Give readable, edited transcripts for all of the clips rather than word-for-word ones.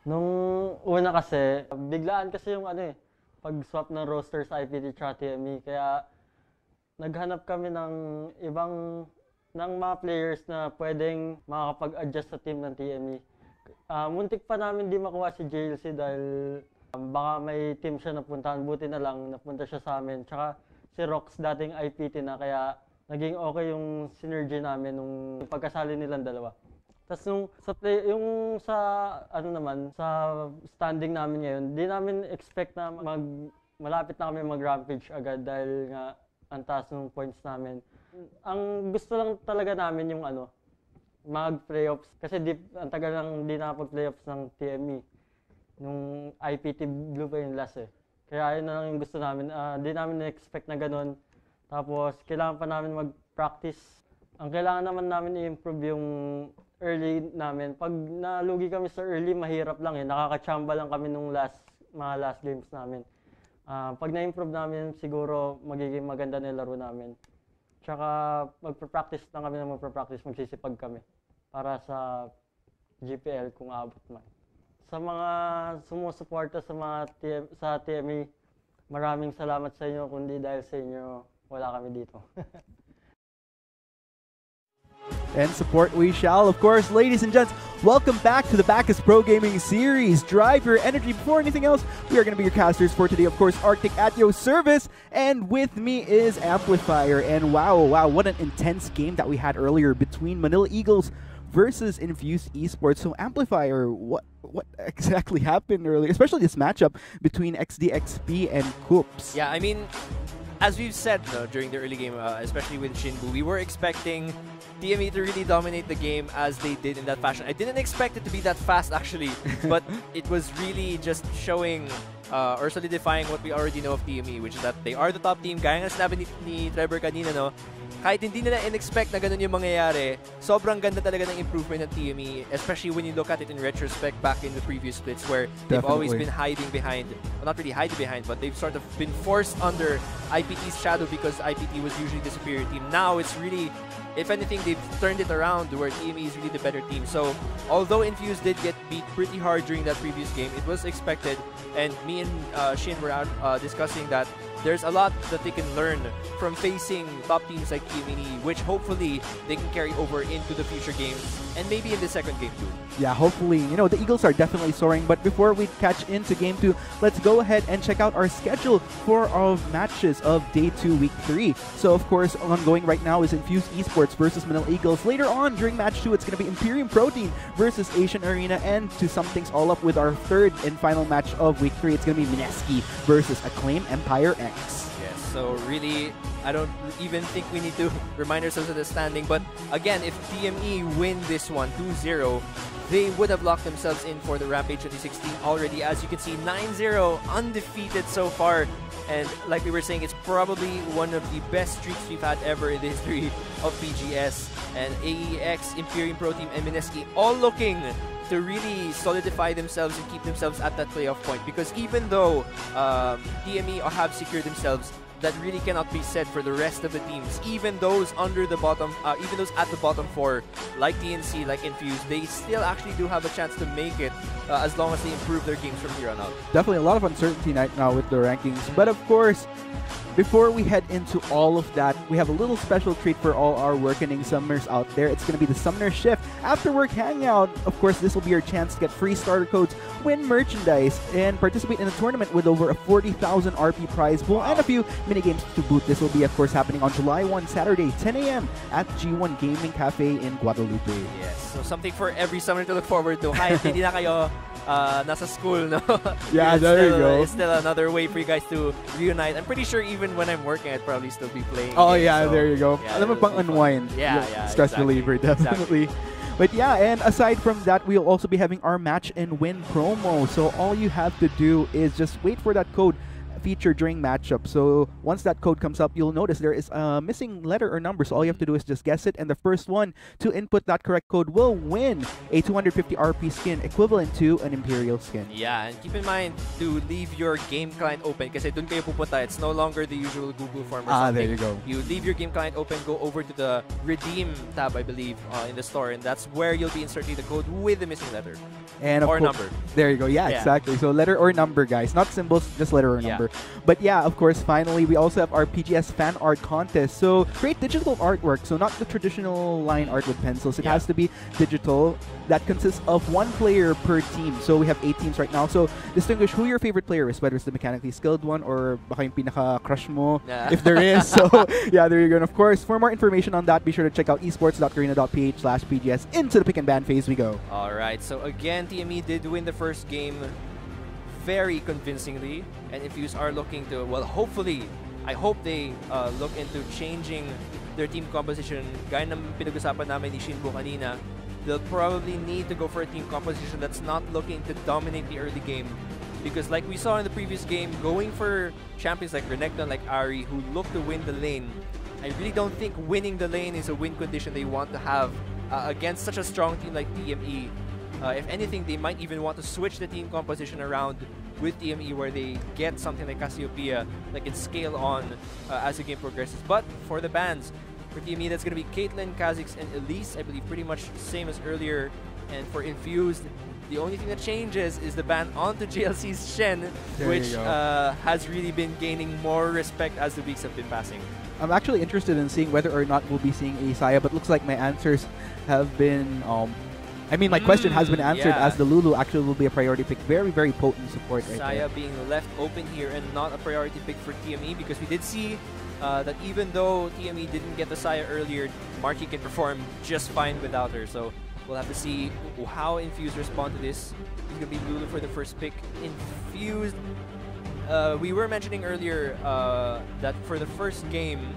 Nung una kasi, biglaan kasi yung pag-swap ng roster sa IPT tsaka TME. Kaya naghanap kami ng ibang mga players na pwedeng makakapag-adjust sa team ng TME. Muntik pa namin di makuha si JLC dahil baka may team siya napuntahan. Buti na lang napunta siya sa amin. Tsaka si Rox dating IPT na kaya naging okay yung synergy namin nung pagkasali nilang dalawa. Tapos yung sa naman sa standing namin ngayon, di namin expect na malapit na kami mag-rampage agad dahil nga ang taas ng points namin. Ang gusto lang talaga namin yung mag-playoffs kasi ang tagal lang di nakapag-playoffs ng TME. Nung IPT Blue pa yung last eh. Kaya ayun na lang yung gusto namin. Di namin na-expect na ganun. Tapos kailangan pa namin mag-practice. Ang kailangan naman namin i-improve yung early namin. Pag nalugi kami sa early, mahirap lang eh. Nakakachamba lang kami nung mga last games namin. Pag na-improve namin, siguro magiging maganda na yung laro namin. Tsaka magpa-practice lang kami na magpa-practice, magsisipag kami para sa GPL kung abot man. Sa mga sumusuporta sa TME, maraming salamat sa inyo. Kundi dahil sa inyo, wala kami dito. And support we shall. Of course, ladies and gents, welcome back to the Bacchus Pro Gaming Series. Drive your energy. Before anything else, we are going to be your casters for today. Of course, Arctic at your service. And with me is Amplifier. And wow, what an intense game that we had earlier between Manila Eagles versus Infused Esports. So Amplifier, what exactly happened earlier? Especially this matchup between XDXP and Koops. Yeah, I mean, as we've said during the early game, especially with Shinbu, we were expecting TME to really dominate the game as they did in that fashion. I didn't expect it to be that fast actually, but it was really just showing or solidifying what we already know of TME, which is that they are the top team. Gaya nga sinabi ni Trevor kanina, no? Kahit hindi nila in-expect na ganun yung mangyayari, sobrang ganda talaga ng improvement ng TME, especially when you look at it in retrospect back in the previous splits where they've always been hiding behind, well, not really hiding behind, but they've sort of been forced under IPT's shadow because IPT was usually the superior team. Now it's really, if anything, they've turned it around to where TME is really the better team. So although Infuse did get beat pretty hard during that previous game, it was expected, and me and Shin were out discussing that there's a lot that they can learn from facing top teams like TME, which hopefully they can carry over into the future games and maybe in the second game too. Yeah, hopefully. You know, the Eagles are definitely soaring, but before we catch into game 2, let's go ahead and check out our schedule for our matches of day 2, week 3. So, of course, ongoing right now is Infused Esports versus Manila Eagles. Later on, during match 2, it's going to be Imperium Protein versus Asian Arena, and to sum things all up with our third and final match of week 3, it's going to be Mineski versus Acclaim Empire X. Yes, so really, I don't even think we need to remind ourselves of the standing. But again, if TME win this one 2-0, they would have locked themselves in for the Rampage 2016 already. As you can see, 9-0, undefeated so far. And like we were saying, it's probably one of the best streaks we've had ever in the history of PGS. And AEX, Imperium Pro Team, and Mineski all looking to really solidify themselves and keep themselves at that playoff point. Because even though TME have secured themselves, that really cannot be said for the rest of the teams. Even those under the bottom, even those at the bottom 4, like TNC, like Infuse, they still actually do have a chance to make it as long as they improve their games from here on out. Definitely a lot of uncertainty right now with the rankings. But of course, before we head into all of that, we have a little special treat for all our working Summoners out there. It's going to be the Summoner Shift After Work Hangout. Of course, this will be your chance to get free starter codes, win merchandise, and participate in a tournament with over a 40,000 RP prize pool and a few minigames to boot. This will be, of course, happening on July 1, Saturday, 10 a.m. at G1 Gaming Cafe in Guadalupe. Yes, so something for every summoner to look forward to. Kahit hindi na kayo nasa school, no? Yeah, there you go. It's still another way for you guys to reunite. I'm pretty sure even when I'm working, I'd probably still be playing. Oh games, yeah, so, there you go. Yeah, Alam mo pang unwind. Yeah, stress exactly, reliever, definitely. Exactly. But yeah, and aside from that, we'll also be having our match and win promo. So all you have to do is just wait for that code feature during matchup. So once that code comes up, you'll notice there is a missing letter or number. So all you have to do is just guess it, and the first one to input that correct code will win a 250 RP skin equivalent to an Imperial skin. Yeah, and keep in mind to leave your game client open kasi dun kayo pupunta. It's no longer the usual Google form or something. There you go. You leave your game client open, go over to the redeem tab, I believe, in the store, and that's where you'll be inserting the code with the missing letter. And or number. There you go. Yeah, exactly. So letter or number, guys. Not symbols, just letter or number. But yeah, of course, finally, we also have our PGS fan art contest. So create digital artwork. So not the traditional line art with pencils. It has to be digital. That consists of 1 player per team. So we have 8 teams right now. So distinguish who your favorite player is, whether it's the mechanically skilled one or baka yung pinaka-crush mo, if there is. So yeah, there you go. And of course, for more information on that, be sure to check out esports.garena.ph/PGS. Into the pick and ban phase we go. All right. So again, TME did win the first game very convincingly, and Infuse are looking to, well, hopefully, I hope they look into changing their team composition. Gaya ng pinag-usapan namin ni Shinbu kanina, they'll probably need to go for a team composition that's not looking to dominate the early game. Because like we saw in the previous game, going for champions like Renekton, like Ari, who look to win the lane, I really don't think winning the lane is a win condition they want to have against such a strong team like TME. If anything, they might even want to switch the team composition around with TME, where they get something like Cassiopeia that can scale on as the game progresses. But for the bans, for TME, that's going to be Caitlyn, Kha'Zix, and Elise. I believe pretty much same as earlier. And for Infused, the only thing that changes is the ban onto JLC's Shen, which has really been gaining more respect as the weeks have been passing. I'm actually interested in seeing whether or not we'll be seeing a Saya, but looks like my answers have been... my question has been answered as the Lulu actually will be a priority pick. Very, very potent support right Saya there. being left open here and not a priority pick for TME, because we did see that even though TME didn't get the Saya earlier, Marky can perform just fine without her. So we'll have to see how Infused respond to this. He's going to be Lulu for the first pick. Infused, we were mentioning earlier that for the first game,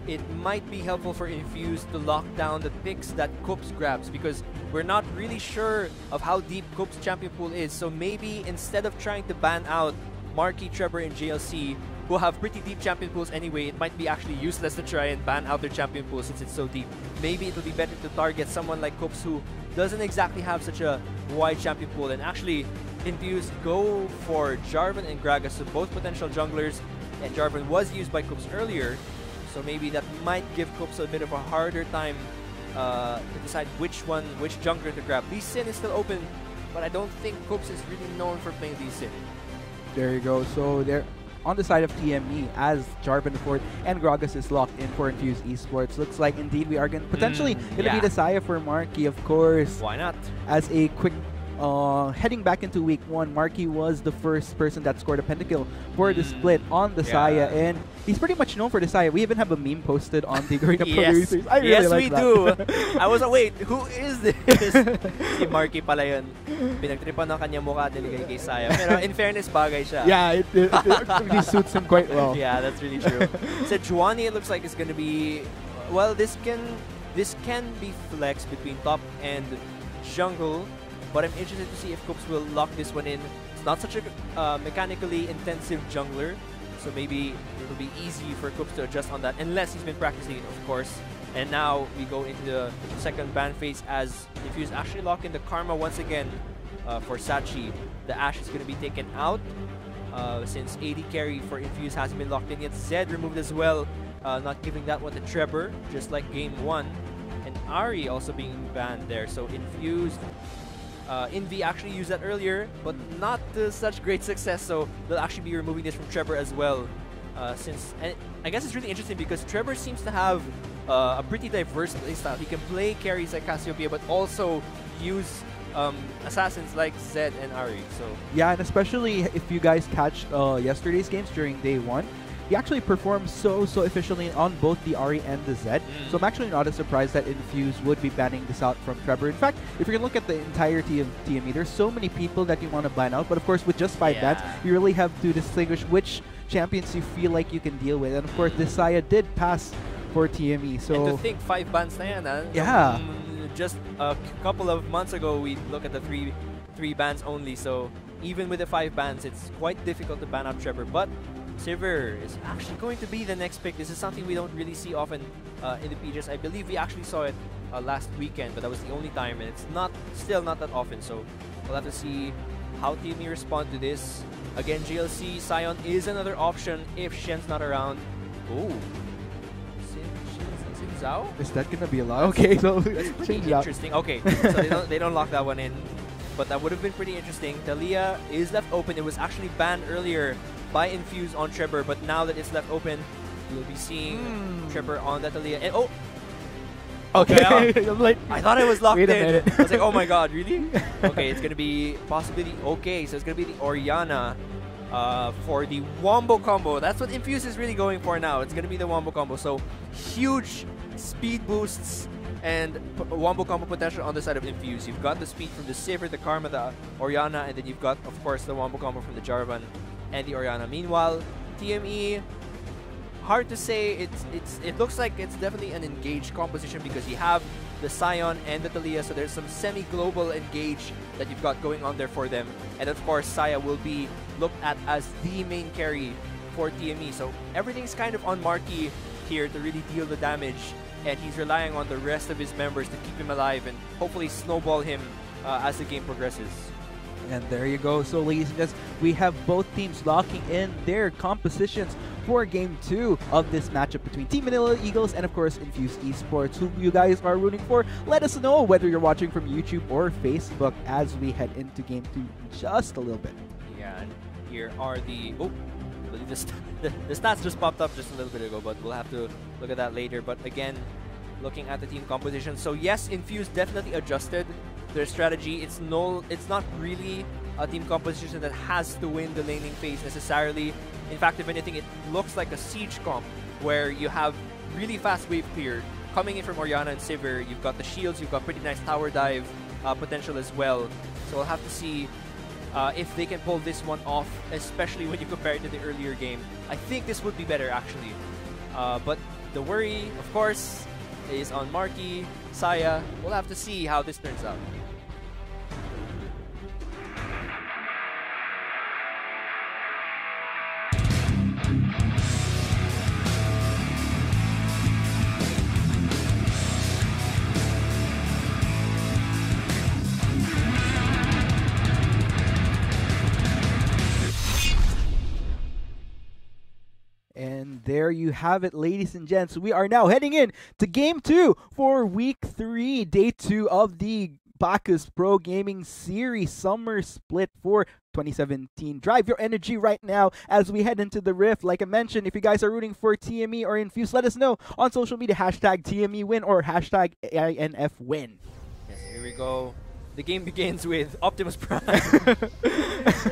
it might be helpful for Infused to lock down the picks that Koops grabs, because we're not really sure of how deep Koops' champion pool is. So maybe instead of trying to ban out Marky, Trevor, and JLC, who have pretty deep champion pools anyway, it might be actually useless to try and ban out their champion pool since it's so deep. Maybe it'll be better to target someone like Koops, who doesn't exactly have such a wide champion pool. And actually, Infused go for Jarvan and Gragas, so both potential junglers, and Jarvan was used by Koops earlier. So maybe that might give Koops a bit of a harder time to decide which jungler to grab. Lee Sin is still open, but I don't think Koops is really known for playing Lee Sin. There you go. So they're on the side of TME as Jarvan Ford and Gragas is locked in for Infused Esports. Looks like indeed we are potentially going to be the Saya for Marky, of course. Why not? As a quick heading back into week 1, Marky was the first person that scored a pentakill for the split on the Saya, and he's pretty much known for the Saya. We even have a meme posted on the Garena producers. I really like that. Do. I was like, wait, who is this? Si Marky pala yun. Pinagtripan ng kanya mukha niligay kay Saya. Pero in fairness, bagay siya. Yeah, it really suits him quite well. Yeah, that's really true. So Juani, it looks like it's gonna be, well, this can be flexed between top and jungle. But I'm interested to see if Koops will lock this one in. It's not such a mechanically intensive jungler, so maybe it'll be easy for Koops to adjust on that, unless he's been practicing it, of course. And now we go into the second ban phase as Infused actually lock in the Karma once again for Sachi. The Ashe is going to be taken out since AD carry for Infused hasn't been locked in yet. Zed removed as well, not giving that one to Trevor, just like game 1. And Ari also being banned there, so Infused... Envy actually used that earlier, but not to such great success, so they'll actually be removing this from Trevor as well. And I guess it's really interesting because Trevor seems to have a pretty diverse playstyle. He can play carries like Cassiopeia, but also use assassins like Zed and Ari. So yeah, and especially if you guys catch yesterday's games during day 1, he actually performed so efficiently on both the Ari and the Zed. So I'm actually not as surprised that Infuse would be banning this out from Trevor. In fact, if you're going to look at the entirety of TME, there's so many people that you want to ban out. But of course, with just 5 bans, you really have to distinguish which champions you feel like you can deal with. And of course, this Saya did pass for TME. So and to think 5 bans na yan, huh? Yeah. Just a couple of months ago, we look at the three bans only. So even with the 5 bans, it's quite difficult to ban out Trevor. But Sivir is actually going to be the next pick. This is something we don't really see often in the PGS. I believe we actually saw it last weekend, but that was the only time, and it's still not that often. So we'll have to see how TME respond to this. Again, GLC, Sion is another option if Shen's not around. Oh, Xin Zhao? Is that gonna be allowed? Okay, so That's pretty interesting. Okay, so they don't lock that one in, but that would have been pretty interesting. Talia is left open. It was actually banned earlier by Infuse on Trevor, but now that it's left open, you'll be seeing Trevor on that Talia. And okay, I'm like, I thought I was locked wait a in. minute. I was like, oh my god, really? Okay, it's gonna be possibly the so it's gonna be the Orianna for the Wombo combo. That's what Infuse is really going for now. It's gonna be the Wombo combo. So huge speed boosts and Wombo combo potential on the side of Infuse. You've got the speed from the Sivir, the Karma, the Orianna, and then you've got, of course, the Wombo combo from the Jarvan and the Orianna. Meanwhile, TME, hard to say. It looks like it's definitely an engaged composition because you have the Sion and the Talia, so there's some semi-global engage that you've got going on there for them. And of course, Saya will be looked at as the main carry for TME. So everything's kind of on Marky here to really deal the damage, and he's relying on the rest of his members to keep him alive and hopefully snowball him as the game progresses. and there you go. So ladies and gents, we have both teams locking in their compositions for Game 2 of this matchup between Team Manila Eagles and, of course, Infuse Esports. Who you guys are rooting for? Let us know whether you're watching from YouTube or Facebook as we head into Game 2 in just a little bit. Yeah, and here are the... Oh, I believe the stats just popped up just a little bit ago, but we'll have to look at that later. But again, looking at the team composition. So yes, Infuse definitely adjusted their strategy. It's not really a team composition that has to win the laning phase necessarily. In fact, if anything, it looks like a siege comp where you have really fast wave clear coming in from Orianna and Sivir. You've got the shields, you've got pretty nice tower dive potential as well. So we'll have to see if they can pull this one off, especially when you compare it to the earlier game. I think this would be better actually. But the worry, of course, is on Marky, Saya. We'll have to see how this turns out. And there you have it, ladies and gents. We are now heading in to Game 2 for Week 3, Day 2 of the Bacchus Pro Gaming Series Summer Split for 2017. Drive your energy right now as we head into the Rift. Like I mentioned, if you guys are rooting for TME or Infuse, let us know on social media, hashtag TME win or hashtag INF win. Yes, here we go. The game begins with Optimus Prime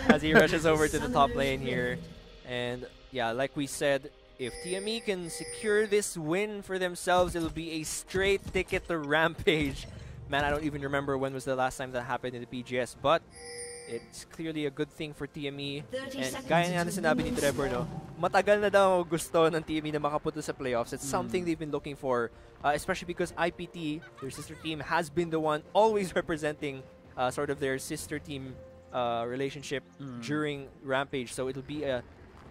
as he rushes over to the top lane here. And yeah, like we said, if TME can secure this win for themselves, it'll be a straight ticket to Rampage. Man, I don't even remember when was the last time that happened in the PGS, but it's clearly a good thing for TME. And gaya nga na sinabi ni Trevor, no, matagal na daw gusto ng TME na makapunta sa playoffs. It's something they've been looking for, especially because IPT, their sister team, has been the one always representing sort of their sister team relationship during Rampage. So it'll be a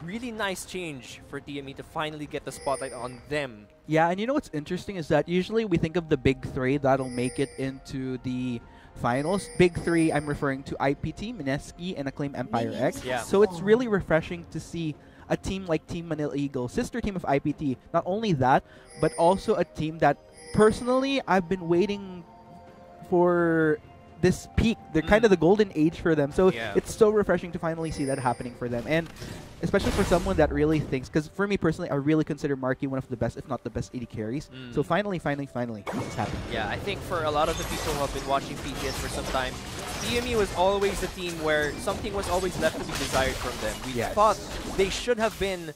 really nice change for TME to finally get the spotlight on them. Yeah, and you know what's interesting is that usually we think of the big three that'll make it into the finals. Big three, I'm referring to IPT, Mineski, and Acclaim Empire X. Yeah. So it's really refreshing to see a team like Team Manila Eagles, sister team of IPT. Not only that, but also a team that personally I've been waiting for this peak. They're kind of the golden age for them. So it's so refreshing to finally see that happening for them. And especially for someone that really thinks, because for me personally, I really consider Marky one of the best, if not the best AD carries. So finally, this is happening. Yeah, I think for a lot of the people who have been watching PGS for some time, TME was always the team where something was always left to be desired from them. We thought they should have been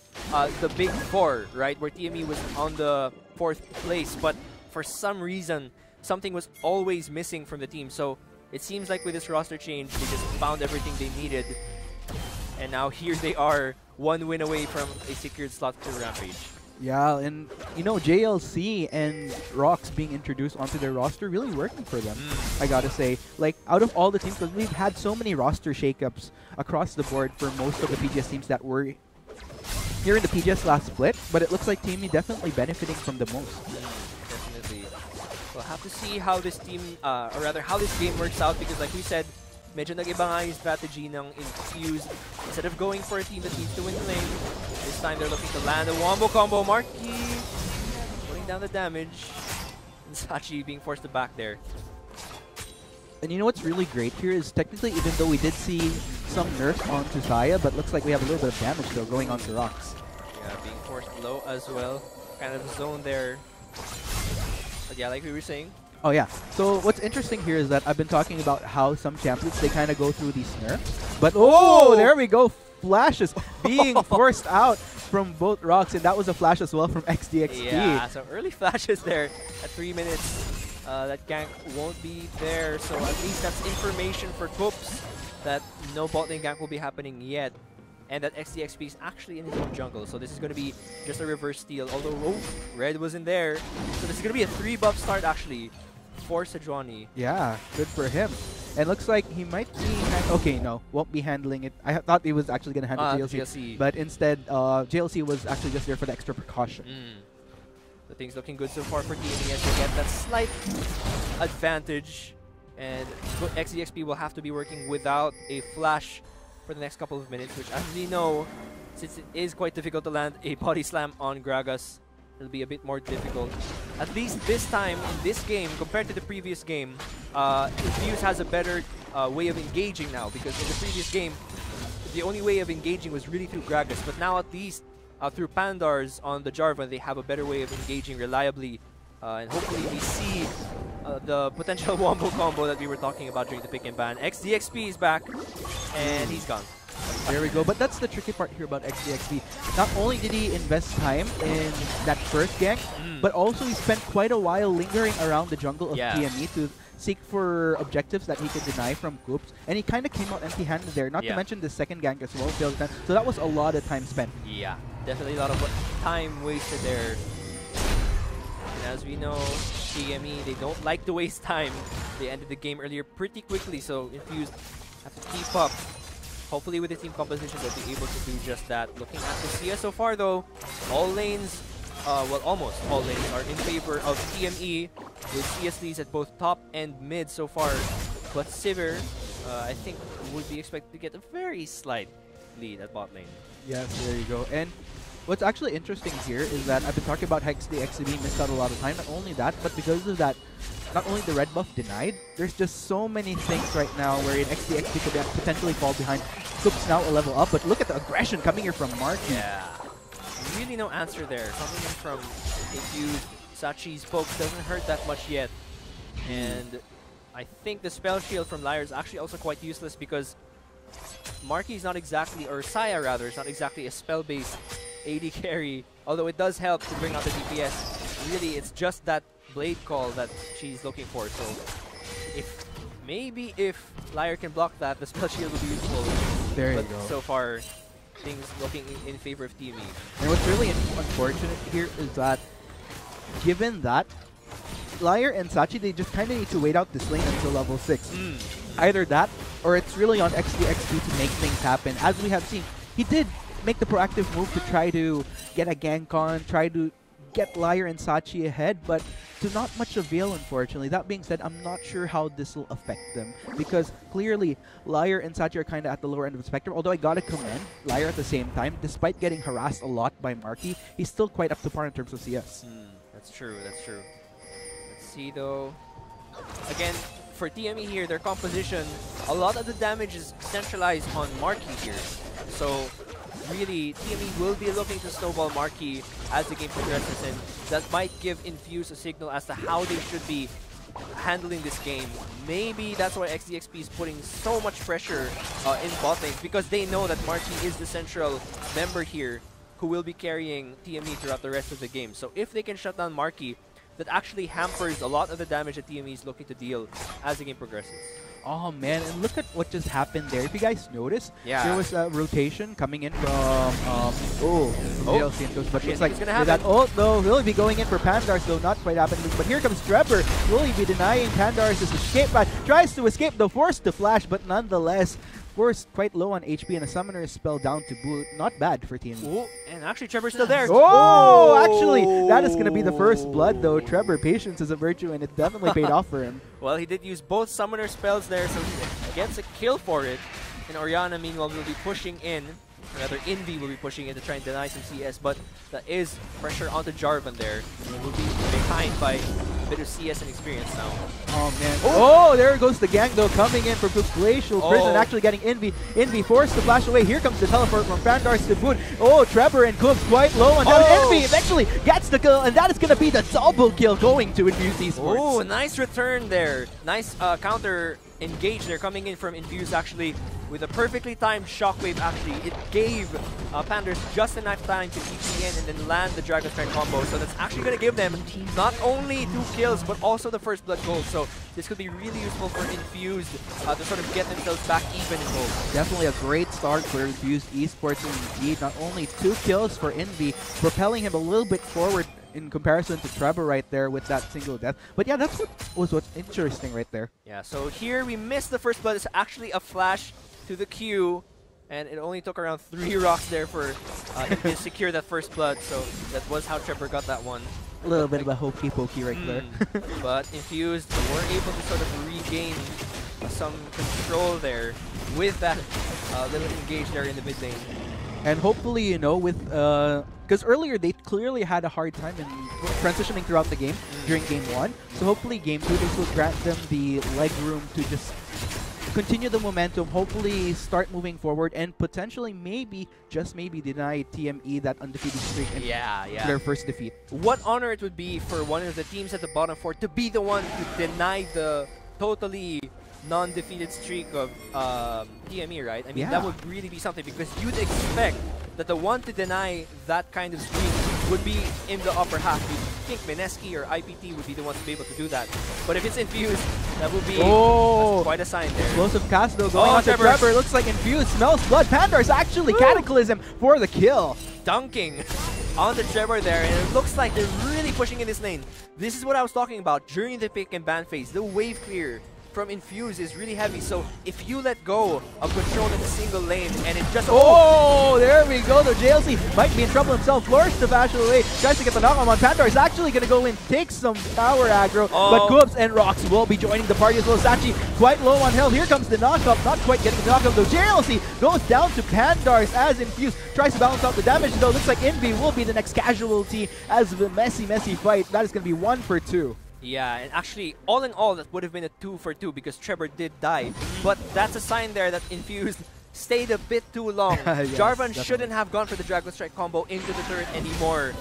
the big four, right? Where TME was on the 4th place, but for some reason, something was always missing from the team. So it seems like with this roster change, they just found everything they needed. And now here they are, one win away from a secured slot to Rampage. Yeah, and you know, JLC and Rocks being introduced onto their roster really working for them. I gotta say, like out of all the teams, because we've had so many roster shakeups across the board for most of the PGS teams that were here in the PGS last split, but it looks like TME definitely benefiting from the most. Definitely. We'll have to see how this team, or rather how this game works out, because like we said, medyo nag-iba nga yung strategy ng Infuse. Instead of going for a team that needs to win the lane, this time they're looking to land a wombo combo. Marky putting down the damage. And Sachi being forced to back there. And you know what's really great here is technically, even though we did see some nerfs onto Saya, but looks like we have a little bit of damage though going on to Rocks. Yeah, being forced low as well. Kind of zone there. But yeah, like we were saying. Oh yeah. So what's interesting here is that I've been talking about how some champions, they kind of go through these nerfs. But oh, there we go. Flashes being forced out from both Rocks, and that was a flash as well from XDXP. Yeah, so early flashes there at 3 minutes. That gank won't be there, so at least that's information for Coops that no bot lane gank will be happening yet. And that XDXP is actually in his own jungle, so this is going to be just a reverse steal. Although, oh, Red was in there. So this is going to be a 3-buff start actually for Sejuani. Yeah, good for him. And looks like he might be... Okay, no, won't be handling it. I thought he was actually going to handle JLC. But instead, JLC was actually just there for the extra precaution. So things looking good so far for TME as they get that slight advantage. And XDXP will have to be working without a flash for the next couple of minutes, which as we know, since it is quite difficult to land a body slam on Gragas, it'll be a bit more difficult. At least this time in this game, compared to the previous game, Infuse has a better way of engaging now, because in the previous game, the only way of engaging was really through Gragas, but now at least through Pandars on the Jarvan, they have a better way of engaging reliably, and hopefully we see the potential wombo combo that we were talking about during the pick and ban. XDXP is back, and he's gone. There we go. But that's the tricky part here about XDXP. Not only did he invest time in that first gank, but also he spent quite a while lingering around the jungle of TME to seek for objectives that he could deny from Coops. And he kind of came out empty-handed there, not to mention the second gank as well. So that was a lot of time spent. Yeah, definitely a lot of time wasted there. And as we know, TME, they don't like to waste time. They ended the game earlier pretty quickly, so Infused have to keep up. Hopefully with the team composition, they'll be able to do just that. Looking at the CS so far though, all lanes, well almost all lanes are in favor of TME, with CS leads at both top and mid so far. But Sivir, I think, would be expected to get a very slight lead at bot lane. Yes, there you go. And what's actually interesting here is that I've been talking about XDXP missed out a lot of time. Not only that, but because of that, not only the red buff denied, there's just so many things right now wherein XDXP could potentially fall behind. Coops now a level up, but look at the aggression coming here from Marky. Yeah, really no answer there. Coming in from Infused, Sachi's pokes doesn't hurt that much yet. And I think the spell shield from Lyre is actually also quite useless because Marky is not exactly, or Saya rather, is not exactly a spell-based AD carry, although it does help to bring out the DPS. Really, it's just that blade call that she's looking for. So maybe if Lyre can block that, the spell shield will be useful. There but you go. So far, things looking in favor of TME. And what's really unfortunate here is that, given that, Lyre and Sachi, they just kind of need to wait out this lane until level 6. Either that, or it's really on XDXP to make things happen. As we have seen, he did make the proactive move to try to get a gank on, try to get Lyre and Sachi ahead, but to not much avail, unfortunately. That being said, I'm not sure how this will affect them, because clearly Lyre and Sachi are kind of at the lower end of the spectrum, although I gotta commend Lyre at the same time. Despite getting harassed a lot by Marky, he's still quite up to par in terms of CS. That's true, that's true. Let's see though. Again, for TME here, their composition, a lot of the damage is centralized on Marky here. So really, TME will be looking to snowball Marky as the game progresses, and that might give Infuse a signal as to how they should be handling this game. Maybe that's why XDXP is putting so much pressure in bot lanes, because they know that Marky is the central member here who will be carrying TME throughout the rest of the game. So if they can shut down Marky, that actually hampers a lot of the damage that TME is looking to deal as the game progresses. Oh man, and look at what just happened there. If you guys notice, Yeah. there was a rotation coming in from JLC and Ghost, but looks like it's gonna happen. that ult though will be going in for Pandars, though not quite happening. But here comes Trevor. Will he be denying Pandars' escape path? Tries to escape, though forced to flash, but nonetheless forced quite low on HP, and a summoner spell down to boot. Not bad for TME. Ooh, and actually Trevor's still there. Oh, actually, that is going to be the first blood, though. Trevor, patience is a virtue, and it definitely paid off for him. Well, he did use both summoner spells there, so he gets a kill for it. And Oriana, meanwhile, will be pushing in. Rather, Envy will be pushing in to try and deny some CS, but that is pressure onto Jarvan there. And will be behind by a bit of CS and experience now. Oh, man. Oh, there goes the gang, though, coming in for Glacial Prison, actually getting Envy. Envy forced to flash away. Here comes the teleport from Pandars to boot. Oh, Trevor and Cooks quite low on down. Envy eventually gets the kill, and that is going to be the double kill going to Infuse Esports. Oh, nice return there. Nice counter engage there coming in from Infuse, actually, with a perfectly timed shockwave. Actually, it gave Pandars just enough time to TP in and then land the Dragon Strike combo. So that's actually going to give them not only 2 kills, but also the first blood gold. So this could be really useful for Infused to sort of get themselves back even in gold. Definitely a great start for Infused Esports indeed. Not only 2 kills for Envy, propelling him a little bit forward in comparison to Trevor right there with that single death. But yeah, that's what's interesting right there. Yeah, so here we missed the first blood. It's actually a flash to the Q, and it only took around 3 rocks there for him to secure that first blood. So that was how Trevor got that one. A little bit of a hokey pokey right there. But Infused were able to sort of regain some control there with that little engage there in the mid lane. And hopefully, you know, with because earlier they clearly had a hard time in transitioning throughout the game during game 1. So hopefully game 2 this will grant them the leg room to just continue the momentum, hopefully start moving forward, and potentially maybe, just maybe, deny TME that undefeated streak and their first defeat. What honor it would be for one of the teams at the bottom 4 to be the one to deny the totally non-defeated streak of TME, right? I mean, that would really be something, because you'd expect that the one to deny that kind of streak would be in the upper half. You'd think Mineski or IPT would be the ones to be able to do that. But if it's Infused, that would be quite a sign there. Explosive cast though going on to Trevor. Looks like Infused smells blood. Pandars actually Cataclysm for the kill. Dunking on the Trevor there, and it looks like they're really pushing in this lane. This is what I was talking about during the pick and ban phase. The wave clear from Infuse is really heavy, so if you let go of control in a single lane and it just there we go. The JLC might be in trouble himself. Flourish to bash away, tries to get the knock on Pandar. Is actually going to go in, take some tower aggro, but Goops and Rocks will be joining the party as well. Sachi quite low on health. Here comes the knockup, not quite getting the knockup though. JLC goes down to Pandars as Infuse tries to balance out the damage though. Looks like Envy will be the next casualty as the messy fight. That is going to be 1 for 2. Yeah, and actually, all in all, that would have been a 2 for 2 because Trevor did die. But that's a sign there that Infused stayed a bit too long. Yes, Jarvan shouldn't have gone for the Dragon Strike combo into the turret anymore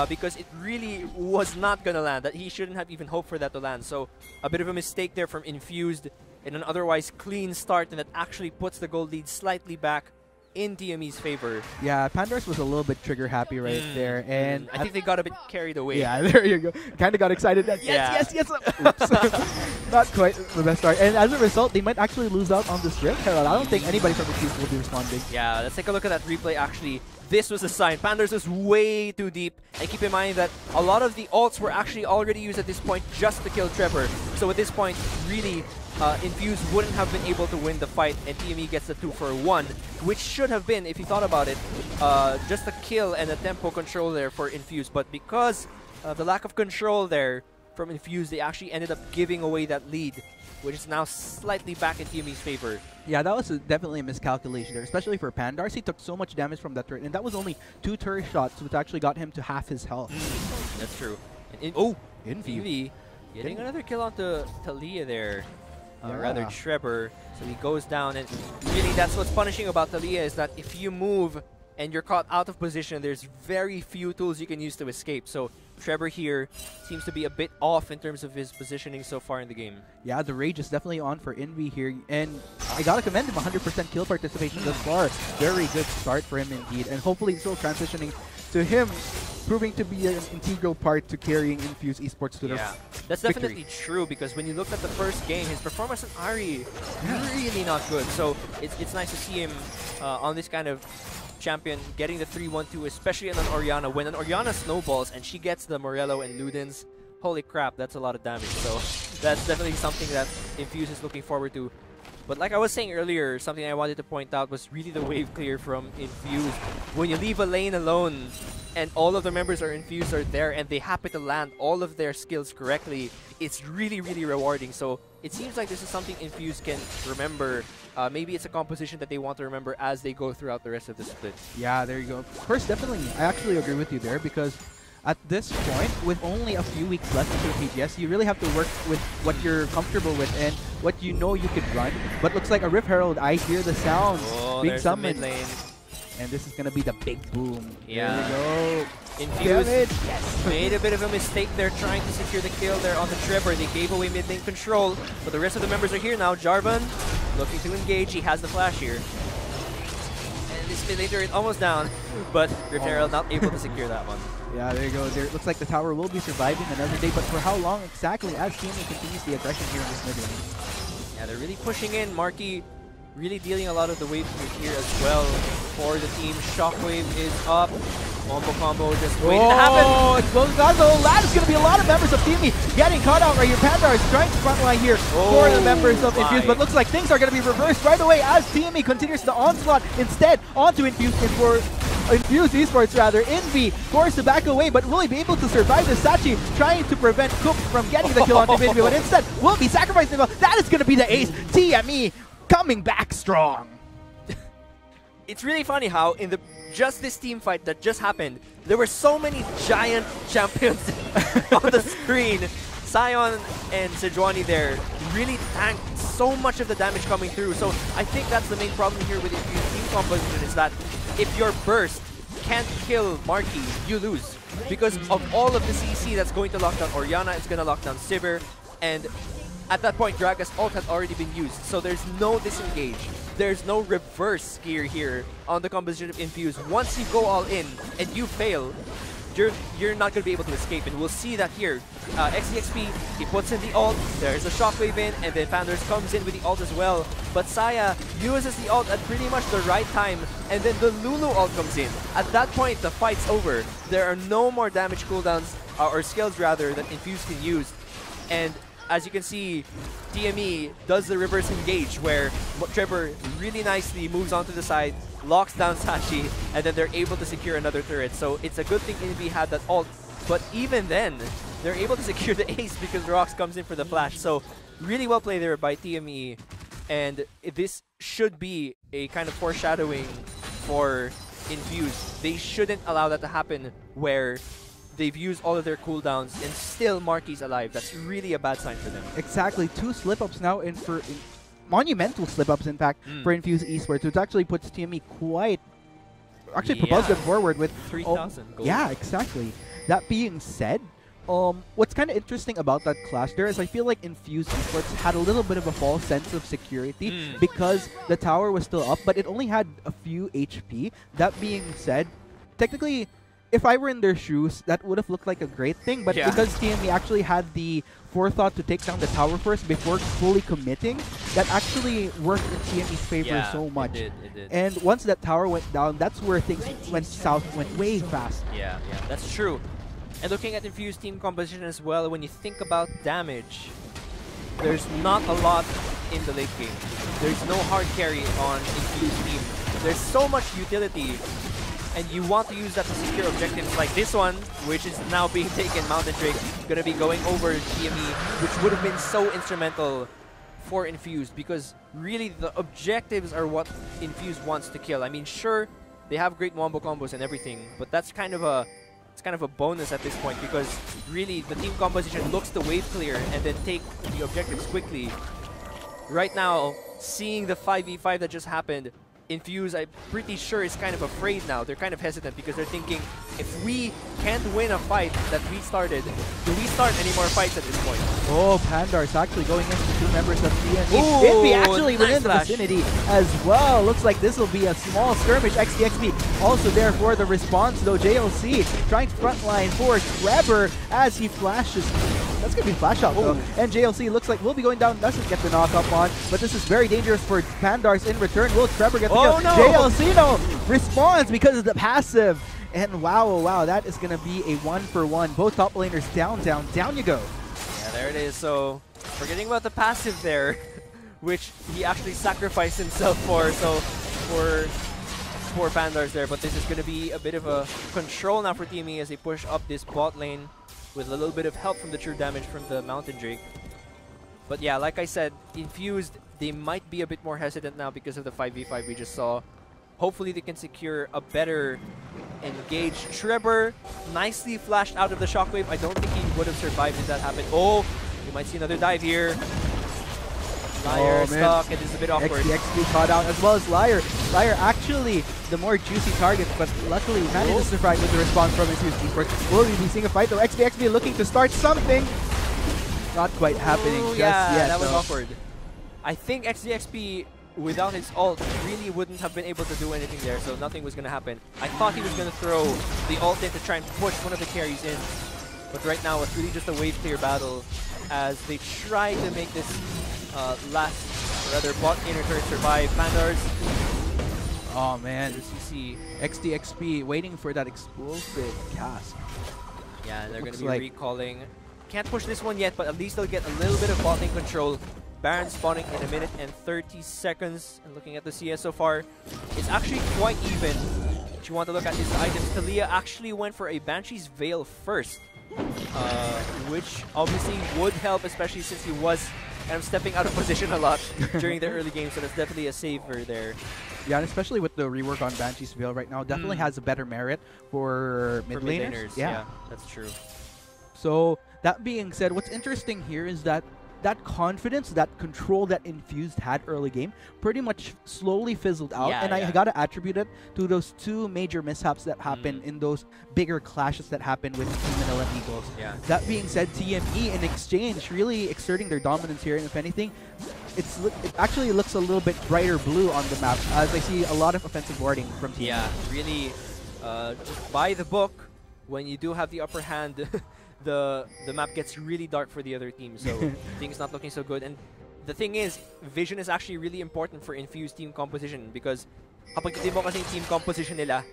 because it really was not going to land. That he shouldn't have even hoped for that to land. So a bit of a mistake there from Infused in an otherwise clean start, and that actually puts the gold lead slightly back in TME's favor. Yeah, Pandars was a little bit trigger happy right there, and I think they got a bit carried away. Yeah, there you go. Kind of got excited. Yes. Oops. Not quite the best start, and as a result, they might actually lose out on this rift. I don't think anybody from the team will be responding. Yeah, let's take a look at that replay. Actually, this was a sign. Pandars was way too deep, and keep in mind that a lot of the ults were actually already used at this point just to kill Trevor. So at this point, really, Infuse wouldn't have been able to win the fight, and TME gets the 2 for 1, which should have been, if you thought about it, just a kill and a tempo control there for Infuse. But because of the lack of control there from Infuse, they actually ended up giving away that lead, which is now slightly back in TME's favor. Yeah, that was definitely a miscalculation there, especially for Pandars. He took so much damage from that turret, and that was only 2 turret shots, which actually got him to half his health. That's true. And Envy getting another kill onto Talia there. Rather Trevor. So he goes down, and really that's what's punishing about Talia is that if you move and you're caught out of position, there's very few tools you can use to escape. So Trevor here seems to be a bit off in terms of his positioning so far in the game. Yeah, the rage is definitely on for Envy here, and I gotta commend him, 100% kill participation thus far. Very good start for him indeed, and hopefully still transitioning to him proving to be an integral part to carrying Infuse Esports to the that's victory. definitely true, because when you looked at the first game, his performance on Ari really not good. So it's nice to see him on this kind of champion getting the 3-1-2, especially on an Orianna. When an Orianna snowballs and she gets the Morello and Ludens, holy crap, that's a lot of damage. So that's definitely something that Infuse is looking forward to. But like I was saying earlier, something I wanted to point out was really the wave clear from Infuse. When you leave a lane alone and all of the members are Infused are there and they happen to land all of their skills correctly, it's really, really rewarding. So it seems like this is something Infuse can remember. Maybe it's a composition that they want to remember as they go throughout the rest of the split. Yeah, there you go. First, definitely, I actually agree with you there, because at this point, with only a few weeks left into the PGS, you really have to work with what you're comfortable with and what you know you could run. But looks like a Rift Herald. I hear the sounds being summoned. Mid lane. And this is going to be the big boom. Yeah. There you go. Infuse Yes. made a bit of a mistake there trying to secure the kill there on the Trevor. They gave away mid lane control, but the rest of the members are here now. Jarvan looking to engage. He has the flash here. And this mid lane turret almost down, but Rift Herald not able to secure that one. Yeah, there you go. There, it looks like the tower will be surviving another day, but for how long exactly as TME continues the aggression here in this mid lane? Yeah, they're really pushing in. Marky really dealing a lot of the wave here as well for the team. Shockwave is up. Wombo combo just waiting to happen. Oh, explosive Gonzo. That is going to be a lot of members of TME getting caught out right here. Pandar is trying to frontline here for the members of Infuse, but looks like things are going to be reversed right away as TME continues the onslaught instead onto Infuse for Infuse Esports rather. Envy forced to back away, but will he be able to survive this? Sachi trying to prevent Cook from getting the kill onto Envy, but instead will be sacrificing. That is going to be the ace. TME coming back strong. It's really funny how in just this team fight that just happened, there were so many giant champions on the screen. Sion and Sejuani there really tanked so much of the damage coming through. So I think that's the main problem here with Infuse team composition, is that if your burst can't kill Marky, you lose. Because of all of the CC that's going to lock down Orianna, it's going to lock down Sivir, and at that point, Draga's ult had already been used, so there's no disengage. There's no reverse gear here on the composition of Infuse. Once you go all in and you fail, you're not going to be able to escape, and we'll see that here. XEXP, he puts in the ult, there's a shockwave in, and then Panders comes in with the ult as well. But Saya uses the ult at pretty much the right time, and then the Lulu ult comes in. At that point, the fight's over. There are no more damage cooldowns, or skills rather, that Infuse can use. And as you can see, TME does the reverse engage where Trevor really nicely moves onto the side, locks down Sachi, and then they're able to secure another turret. So it's a good thing Envy had that ult, but even then, they're able to secure the ace because Rox comes in for the flash. So really well played there by TME, and this should be a kind of foreshadowing for Infuse. They shouldn't allow that to happen where they've used all of their cooldowns and still Marky's alive. That's really a bad sign for them. Exactly. 2 slip-ups now monumental slip-ups, in fact, for Infuse Esports, which actually puts TME quite... Actually propels them forward with... 3,000 gold. Yeah, exactly. That being said, what's kind of interesting about that clash there is I feel like Infuse Esports had a little bit of a false sense of security because the tower was still up, but it only had a few HP. That being said, technically, if I were in their shoes, that would have looked like a great thing, but because TME actually had the forethought to take down the tower first before fully committing, that actually worked in TME's favor so much. It did. And once that tower went down, that's where things went south, went way fast. Yeah, that's true. And looking at Infuse team composition as well, when you think about damage, there's not a lot in the late game. There's no hard carry on Infuse team. There's so much utility, and you want to use that to secure objectives like this one, which is now being taken. Mountain Drake gonna be going over TME, which would have been so instrumental for Infuse, because really the objectives are what Infuse wants to kill. I mean, sure, they have great wombo combos and everything, but that's kind of a bonus at this point, because really the team composition looks to wave clear and then take the objectives quickly. Right now, seeing the 5v5 that just happened, Infuse, I'm pretty sure, is kind of afraid now. They're kind of hesitant because they're thinking, if we can't win a fight that we started, do we start any more fights at this point? Oh, Pandar's actually going into 2 members of TME. Ooh, Invi actually nice within the flash. vicinity as well. Looks like this will be a small skirmish. XDXB also there for the response though. JLC trying to frontline for Trevor as he flashes. That's going to be flash out though. And JLC looks like will be going down, doesn't get the knock up on, but this is very dangerous for Pandars in return. Will Trevor get the kill? No. JLC no responds because of the passive. And wow, that is going to be a 1-for-1. Both top laners down you go. Yeah, there it is. So, forgetting about the passive there, which he actually sacrificed himself for. So, for Pandars there. But this is going to be a bit of a control now for TME as they push up this bot lane with a little bit of help from the true damage from the Mountain Drake. But yeah, like I said, Infused, they might be a bit more hesitant now because of the 5v5 we just saw. Hopefully they can secure a better engage. Trevor nicely flashed out of the shockwave. I don't think he would have survived if that happened. Oh, you might see another dive here. Liar stuck, and it's a bit awkward. XDXB caught out as well as Liar. Liar actually the more juicy target, but luckily managed to survive with the response from his Esports. Will we be seeing a fight though? XDXB looking to start something. Not quite happening just yet. That was awkward. I think XDXB without his ult really wouldn't have been able to do anything there, so nothing was going to happen. I thought he was going to throw the ult in to try and push one of the carries in, but right now it's really just a wave clear battle as they try to make this bot inner turret survive. Pandars. Oh man, CC. XDXB waiting for that explosive cast. Yeah, and they're going to be recalling. Can't push this one yet, but at least they'll get a little bit of bot lane control. Baron spawning in 1 minute and 30 seconds. And looking at the CS so far, it's actually quite even. If you want to look at his items, Talia actually went for a Banshee's Veil first, which obviously would help, especially since he was kind of stepping out of position a lot during the early game, so that's definitely a saver there. Yeah, and especially with the rework on Banshee's Veil right now, definitely has a better merit for mid laners. Yeah, that's true. So, that being said, what's interesting here is that confidence, that control that Infused had early game pretty much slowly fizzled out, and I gotta attribute it to those 2 major mishaps that happened in those bigger clashes that happened with Team Manila and Eagles. That being said, TME in exchange really exerting their dominance here, and if anything, it actually looks a little bit brighter blue on the map as I see a lot of offensive warding from TME. Yeah, really just by the book, when you do have the upper hand, the map gets really dark for the other team, so things not looking so good. And the thing is, vision is actually really important for Infused team composition because kapag hindi mo kasi team composition nila,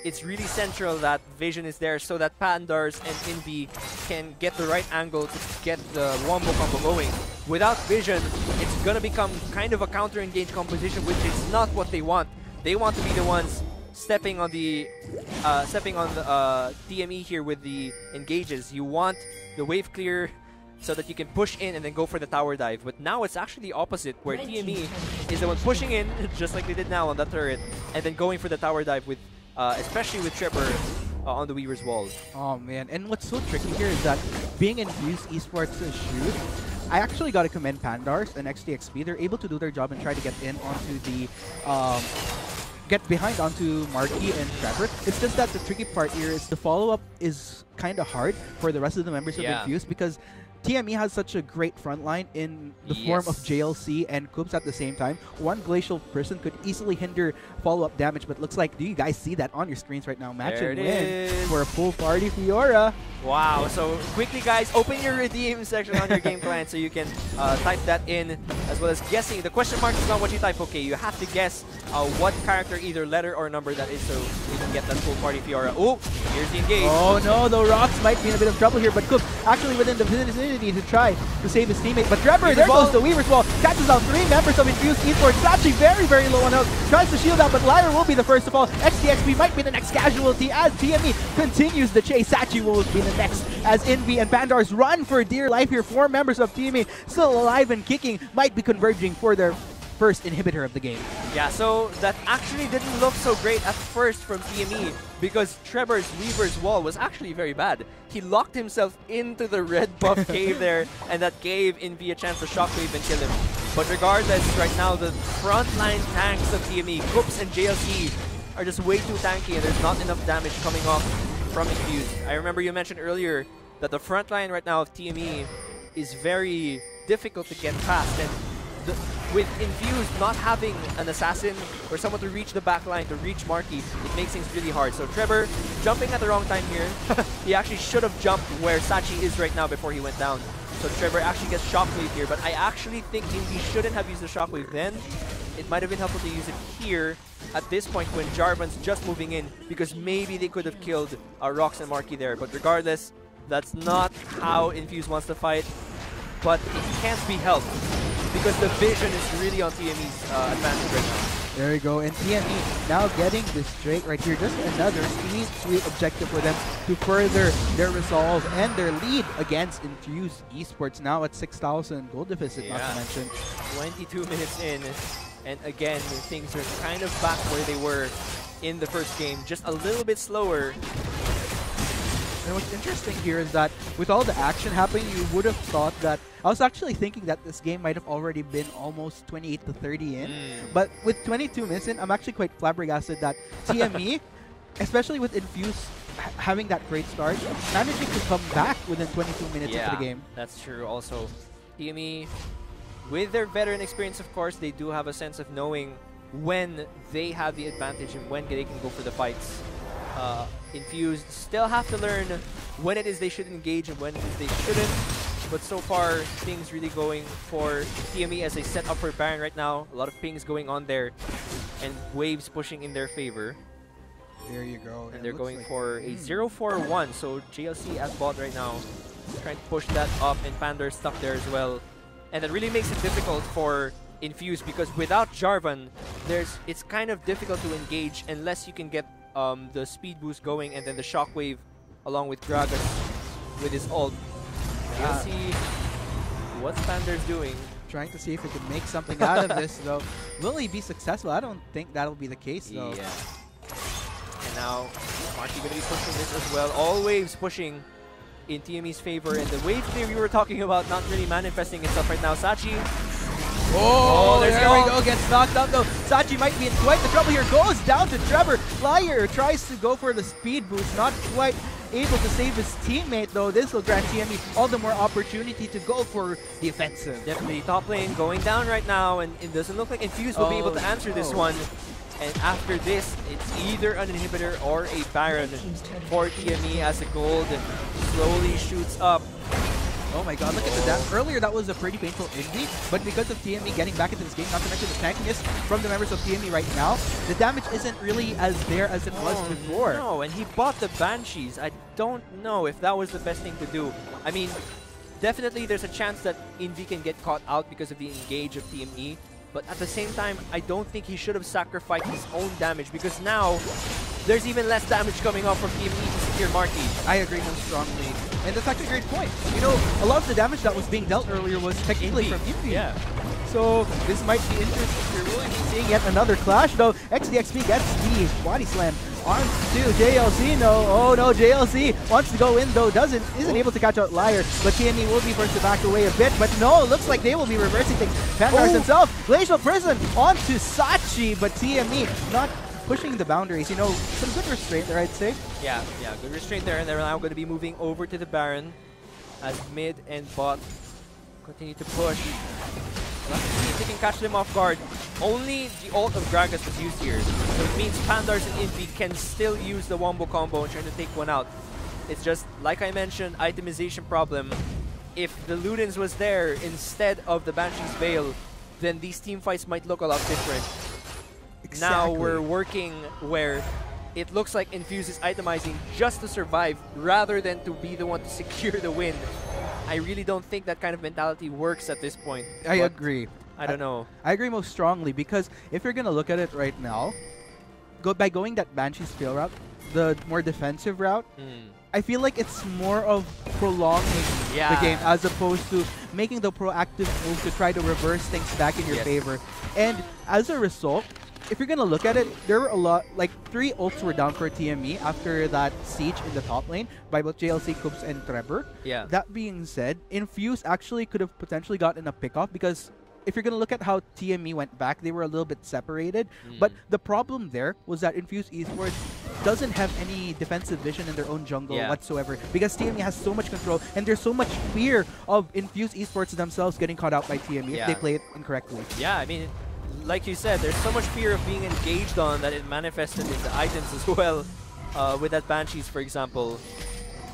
it's really central that vision is there so that Pandars and Invi can get the right angle to get the wombo combo going. Without vision, it's gonna become kind of a counter-engage composition, which is not what they want. They want to be the ones stepping on the TME here with the engages. You want the wave clear so that you can push in and then go for the tower dive. But now it's actually the opposite, where TME is the one pushing in, just like they did now on that turret, and then going for the tower dive with, especially with Trevor on the Weaver's wall. Oh man, and what's so tricky here is that being Infused Esports shoot, I actually got to commend Pandars and XDXB. They're able to do their job and try to get in onto the get behind onto Marky and Trevor. It's just that the tricky part here is the follow-up is kind of hard for the rest of the members of Infused because TME has such a great front line in the form of JLC and Coops at the same time. One glacial person could easily hinder follow-up damage, but looks like, do you guys see that on your screens right now? Match and win for a full party Fiora. Wow, so quickly guys, open your redeem section on your game client so you can type that in, as well as guessing. The question mark is not what you type, okay, you have to guess what character, either letter or number that is, so you can get that full party Fiora. Oh, here's the engage. Oh no, the Rocks might be in a bit of trouble here, but Cook actually within the vicinity to try to save his teammate. But Trevor, there goes the Weaver's Wall, catches out 3 members of Infused Esports. It's actually very, very low on health. Tries to shield out, but Lyra will be the first to fall. XDXB might be the next casualty as TME continues the chase. Sachi will be the next as Invi and Pandars run for dear life here. 4 members of TME still alive and kicking, might be converging for their first inhibitor of the game. Yeah, so that actually didn't look so great at first from TME because Trevor's Weaver's Wall was actually very bad. He locked himself into the red buff cave there, and that gave Invi a chance to shockwave and kill him. But regardless, right now the frontline tanks of TME, Coops and JLC, are just way too tanky, and there's not enough damage coming off from Infused. I remember you mentioned earlier that the front line right now of TME is very difficult to get past, and with Infused not having an assassin or someone to reach the back line, to reach Marky, it makes things really hard. So Trevor jumping at the wrong time here. He actually should have jumped where Sachi is right now before he went down. So Trevor actually gets Shockwave here, but I actually think he shouldn't have used the Shockwave then. It might have been helpful to use it here at this point when Jarvan's just moving in, because maybe they could have killed Rox and Marky there. But regardless, that's not how Infuse wants to fight. But it can't be helped because the vision is really on TME's advantage right now. There you go, and TME now getting this straight right here. Just another sweet objective for them to further their resolve and their lead against Infused Esports, now at 6,000 gold deficit, not to mention. 22 minutes in, and again, things are kind of back where they were in the first game, just a little bit slower. And what's interesting here is that with all the action happening, you would have thought that... I was actually thinking that this game might have already been almost 28 to 30 in. But with 22 minutes in, I'm actually quite flabbergasted that TME, especially with Infuse having that great start, managing to come back within 22 minutes into the game. That's true. Also, TME, with their veteran experience, of course, they do have a sense of knowing when they have the advantage and when they can go for the fights. Infused still have to learn when it is they should engage and when it is they shouldn't. But so far, things really going for TME as they set up for Baron right now. A lot of pings going on there and waves pushing in their favor. There you go. And they're going for a 0-4-1. So JLC as bot right now, trying to push that up, and Panda's stuck there as well. And that really makes it difficult for Infuse, because without Jarvan, it's kind of difficult to engage unless you can get the speed boost going and then the shockwave along with Gragas with his ult. We'll see what Panda's doing. Trying to see if he can make something out of this, though. Will he be successful? I don't think that'll be the case, though. Yeah. And now, Marky going to be pushing this as well. All waves pushing in TME's favor, and the wave clear we were talking about not really manifesting itself right now. Sachi. Oh, there we go. Gets knocked out, though. Sachi might be in quite the trouble here. Goes down to Trevor. Liar tries to go for the speed boost. Not quite able to save his teammate, though. This will grant TME all the more opportunity to go for the offensive. Definitely top lane going down right now, and it doesn't look like Infuse will be able to answer this one. And after this, it's either an inhibitor or a Baron for TME as the gold slowly shoots up. Oh my god, look at the damage. Earlier, that was a pretty painful injury, but because of TME getting back into this game, not to mention the tankiness from the members of TME right now, the damage isn't really as there as it was before. No, and he bought the Banshees. I don't know if that was the best thing to do. I mean, definitely there's a chance that Invi can get caught out because of the engage of TME, but at the same time, I don't think he should have sacrificed his own damage, because now there's even less damage coming off from TME to secure Marky. I agree most strongly. And that's actually a great point. You know, a lot of the damage that was being dealt earlier was technically from Invi. Yeah. So this might be interesting. We're really seeing yet another clash, though. XDXP gets the body slam onto JLC. No, oh no, JLC wants to go in, though isn't able to catch out Liar, but TME will be forced to back away a bit. But no, looks like they will be reversing things. Pandars himself, Glacial Prison onto Sachi, but TME not pushing the boundaries. You know, some good restraint there, I'd say. Yeah, good restraint there, and they're now going to be moving over to the Baron as mid and bot continue to push. Let's see if they can catch them off guard. Only the ult of Gragas was used here, so it means Pandars and Invi can still use the Wombo combo and try to take one out. It's just, like I mentioned, itemization problem. If the Ludens was there instead of the Banshee's Veil, then these team fights might look a lot different. Exactly. Now we're working where it looks like Infuse is itemizing just to survive rather than to be the one to secure the win. I really don't think that kind of mentality works at this point. I agree. I don't know. I agree most strongly, because if you're going to look at it right now, by going that Banshee's Veil route, the more defensive route, I feel like it's more of prolonging the game as opposed to making the proactive move to try to reverse things back in your favor. And as a result, if you're going to look at it, there were a lot, like 3 ults were down for TME after that siege in the top lane by both JLC, Coops, and Trevor. Yeah. That being said, Infuse actually could have potentially gotten a pick-off, because if you're going to look at how TME went back, they were a little bit separated. But the problem there was that Infuse Esports doesn't have any defensive vision in their own jungle Yeah. whatsoever, because TME has so much control and there's so much fear of Infused Esports themselves getting caught out by TME if Yeah. they play it incorrectly. Yeah, I mean, like you said, there's so much fear of being engaged on that it manifested into items as well. With that Banshees, for example.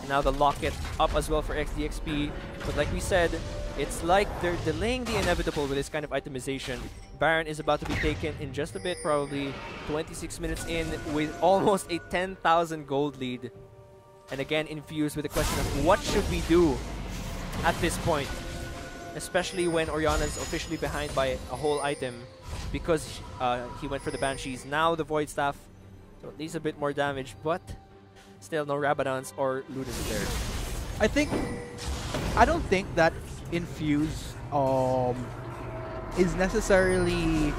And now the Locket up as well for XDXP. But like we said, it's like they're delaying the inevitable with this kind of itemization. Baron is about to be taken in just a bit, probably 26 minutes in, with almost a 10,000 gold lead. And again, Infused with the question of what should we do at this point? Especially when Oriana's officially behind by a whole item because he went for the Banshees. Now the Void Staff, so at least a bit more damage, but still no Rabadons or Ludens there. I don't think that Infuse is necessarily...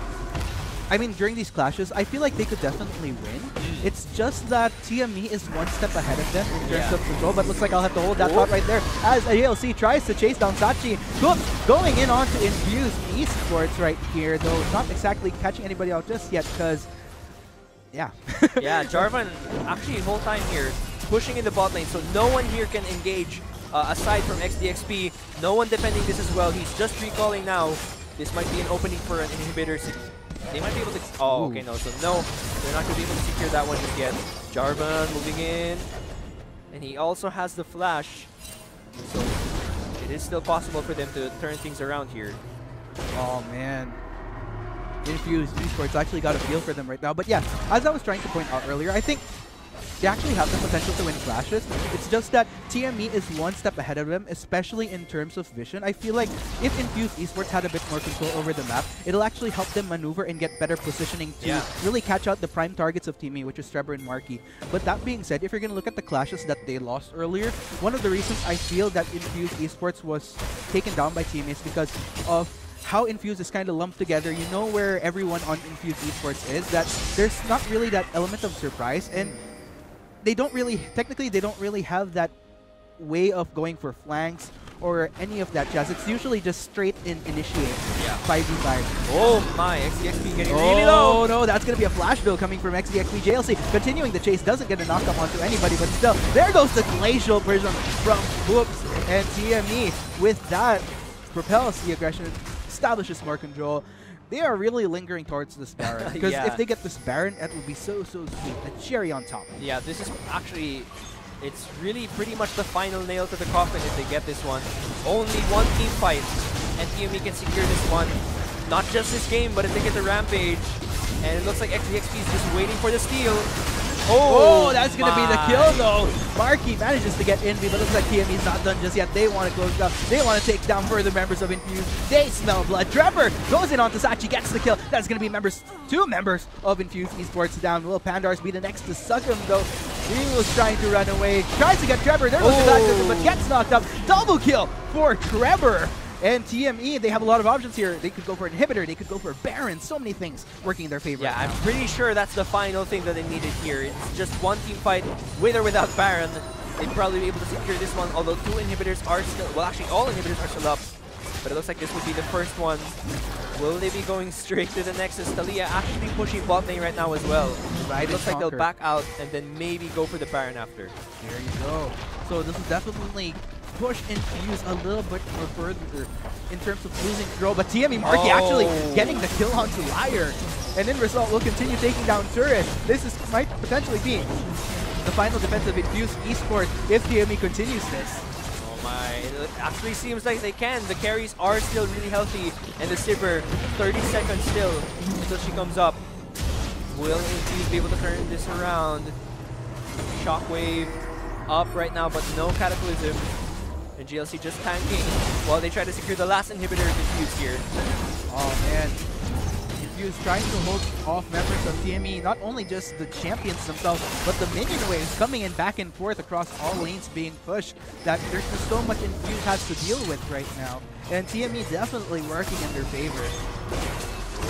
I mean, during these clashes, I feel like they could definitely win. It's just that TME is one step ahead of them in terms of control, but looks like I'll have to hold that thought right there as ALC tries to chase down Sachi. Going in onto Infused Esports right here, though not exactly catching anybody out just yet because... Yeah. Yeah, Jarvan actually whole time here pushing in the bot lane, so no one here can engage aside from XDXP. No one defending this as well. He's just recalling now. This might be an opening for an inhibitor. They might be able to... Oh, okay, no. So no, they're not going to be able to secure that one just yet. Jarvan moving in. And he also has the flash. So it is still possible for them to turn things around here. Oh, man. Infused Esports actually got a feel for them right now. But yeah, as I was trying to point out earlier, I think they actually have the potential to win clashes. It's just that TME is one step ahead of them, especially in terms of vision. I feel like if Infused Esports had a bit more control over the map, it'll actually help them maneuver and get better positioning to really catch out the prime targets of TME, which is Trevor and Marky. But that being said, if you're going to look at the clashes that they lost earlier, one of the reasons I feel that Infused Esports was taken down by TME is because of how Infused is kind of lumped together. You know where everyone on Infused Esports is, that there's not really that element of surprise, and they don't really, technically they don't really have that way of going for flanks or any of that jazz. It's usually just straight in initiate 5v5. Oh my, XDXP getting really low. Oh no, that's going to be a flash build coming from XDXP. JLC continuing the chase, doesn't get a knockup onto anybody, but still, there goes the Glacial Prism from Whoops, and TME with that propels the aggression, establishes more control. They are really lingering towards this Baron, because if they get this Baron, that would be so sweet. The cherry on top. Yeah, this is actually, it's really pretty much the final nail to the coffin if they get this one. Only one team fight, and TME can secure this one. Not just this game, but if they get the Rampage. And it looks like XDXP is just waiting for the steal. Oh, that's going to be the kill, though. Marky manages to get Envy, but looks like TME's not done just yet. They want to close it up. They want to take down further members of Infused. They smell blood. Trevor goes in onto Sachi, gets the kill. That's going to be two members of Infused Esports down. Will Pandars be the next to suck him, though? He was trying to run away. Tries to get Trevor. There goes the back, but gets knocked up. Double kill for Trevor. And TME, they have a lot of options here. They could go for an inhibitor, they could go for a Baron, so many things working in their favor. Yeah, right I'm pretty sure that's the final thing that they needed here. It's just one team fight, with or without Baron. They'd probably be able to secure this one, although two inhibitors are still, well actually all inhibitors are still up. But it looks like this would be the first one. Will they be going straight to the Nexus? Talia actually pushing bot lane right now as well. It looks like they'll back out and then maybe go for the Baron after. There you go. So this is definitely push Infuse a little bit more further in terms of losing control, but TME Marky actually getting the kill onto Liar, and in result will continue taking down Turret. This might potentially be the final defense of Infused Esports if TME continues this. Oh my, it actually seems like they can. The carries are still really healthy, and the Sivir, 30 seconds still until she comes up. Will Infuse be able to turn this around? Shockwave up right now, but no Cataclysm. And GLC just tanking while they try to secure the last inhibitor of Infuse here. Oh man, Infuse trying to hold off members of TME, not only just the champions themselves, but the minion waves coming in back and forth across all lanes being pushed, that there's just so much Infuse has to deal with right now. And TME definitely working in their favor.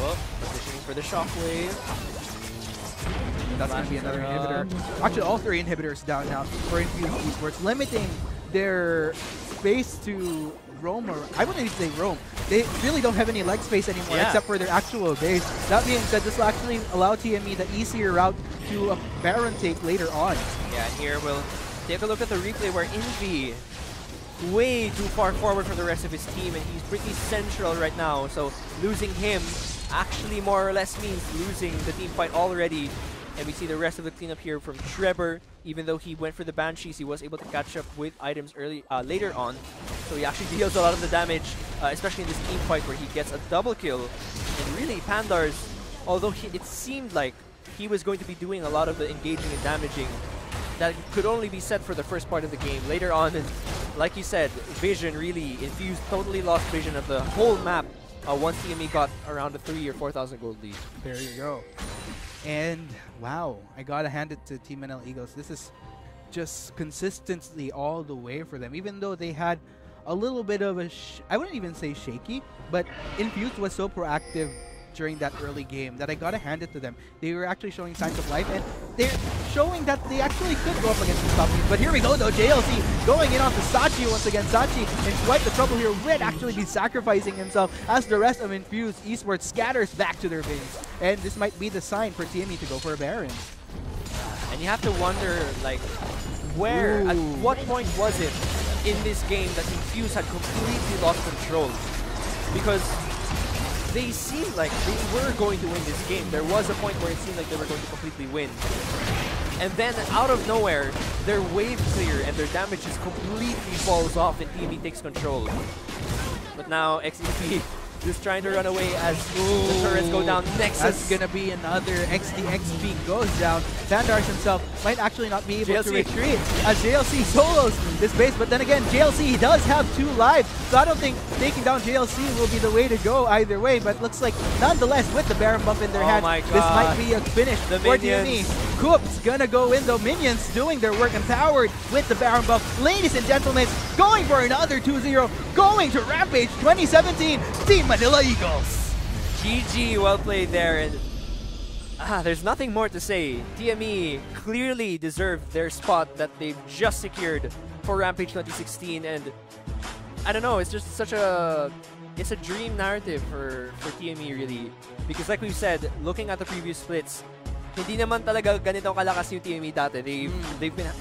Whoa, positioning for the Shockwave. That's going to be another inhibitor. Actually, all three inhibitors down now for Infused Esports, limiting their space to roam, or I wouldn't even say roam. They really don't have any leg space anymore except for their actual base. That being said, this will actually allow TME the easier route to a Baron take later on. Yeah, and here we'll take a look at the replay where Envy way too far forward for the rest of his team, and he's pretty central right now. So losing him actually more or less means losing the team fight already. And we see the rest of the cleanup here from Trevor. Even though he went for the Banshees, he was able to catch up with items later on. So he actually deals a lot of the damage, especially in this team fight where he gets a double kill. And really, Pandars, although it seemed like he was going to be doing a lot of the engaging and damaging, that could only be said for the first part of the game. Later on, like you said, Vision really infused, totally lost vision of the whole map once TME got around the 3,000 or 4,000 gold lead. There you go. And wow, I gotta hand it to Team NL Eagles. This is just consistency all the way for them. Even though they had a little bit of a, I wouldn't even say shaky, but Infused was so proactive during that early game that I gotta hand it to them. They were actually showing signs of life, and they're showing that they actually could go up against the top teams. But here we go though, JLC going in onto Sachi once again. Sachi in quite the trouble here, would actually be sacrificing himself as the rest of Infused Esports scatters back to their base. And this might be the sign for TME to go for a Baron. And you have to wonder, like, where, at what point was it in this game that Infuse had completely lost control? Because they seemed like they were going to win this game. There was a point where it seemed like they were going to completely win. And then out of nowhere, their wave clear and their damage just completely falls off and TME takes control. But now XDP just trying to run away as the turrets go down. Nexus. That's gonna be another XP goes down. Pandars himself might actually not be able to retreat as JLC solos this base, but then again, JLC does have 2 lives, so I don't think taking down JLC will be the way to go either way, but looks like nonetheless with the Baron buff in their hand, this might be a finish for TME. Coop's gonna go in though, minions doing their work, empowered with the Baron buff. Ladies and gentlemen, going for another 2-0, going to Rampage 2017, Team Manila Eagles. GG, well played there. And there's nothing more to say. TME clearly deserved their spot that they've just secured for Rampage 2016, and I don't know, it's just such a dream narrative for TME really, because like we've said, looking at the previous splits, hindi naman talaga ganitong kalakas yung TME dati.